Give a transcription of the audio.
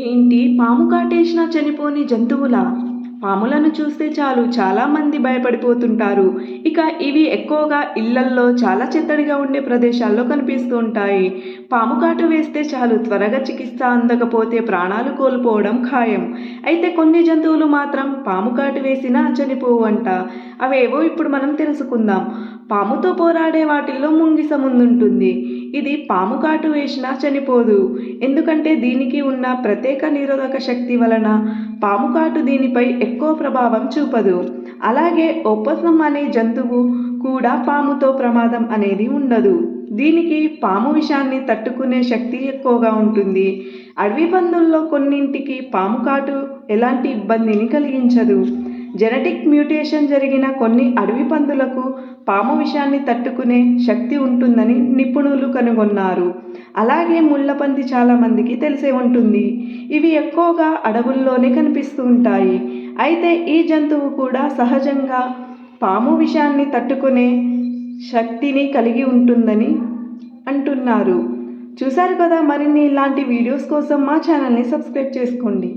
ఏంటి పాము కాటేసినా చనిపోని జంతువులా? పాములను చూస్తే చాలు చాలామంది భయపడిపోతుంటారు. ఇక ఇవి ఎక్కువగా ఇళ్లల్లో చాలా చిత్తడిగా ఉండే ప్రదేశాల్లో కనిపిస్తూ ఉంటాయి. పాము కాటు వేస్తే చాలు త్వరగా చికిత్స అందకపోతే ప్రాణాలు కోల్పోవడం ఖాయం. అయితే కొన్ని జంతువులు మాత్రం పాము కాటు వేసినా చనిపోవంట. అవేవో ఇప్పుడు మనం తెలుసుకుందాం. పాముతో పోరాడే వాటిల్లో ముంగిస ముందుంటుంది. ఇది పాము కాటు వేసినా చనిపోదు. ఎందుకంటే దీనికి ఉన్న ప్రత్యేక నిరోధక శక్తి వలన పాము కాటు దీనిపై ఎక్కువ ప్రభావం చూపదు. అలాగే ఒప్పసం అనే జంతువు కూడా పాముతో ప్రమాదం అనేది ఉండదు. దీనికి పాము విషాన్ని తట్టుకునే శక్తి ఎక్కువగా ఉంటుంది. అడవి పందుల్లో కొన్నింటికి పాము కాటు ఎలాంటి ఇబ్బందిని కలిగించదు. జెనెటిక్ మ్యూటేషన్ జరిగిన కొన్ని అడవి పందులకు పాము విషాన్ని తట్టుకునే శక్తి ఉంటుందని నిపుణులు కనుగొన్నారు. అలాగే ముళ్ళపంది చాలామందికి తెలిసే ఉంటుంది. ఇవి ఎక్కువగా అడవుల్లోనే కనిపిస్తూ ఉంటాయి. అయితే ఈ జంతువు కూడా సహజంగా పాము విషాన్ని తట్టుకునే శక్తిని కలిగి ఉంటుందని అంటున్నారు. చూశారు కదా, మరిన్ని ఇలాంటి వీడియోస్ కోసం మా ఛానల్ని సబ్స్క్రైబ్ చేసుకోండి.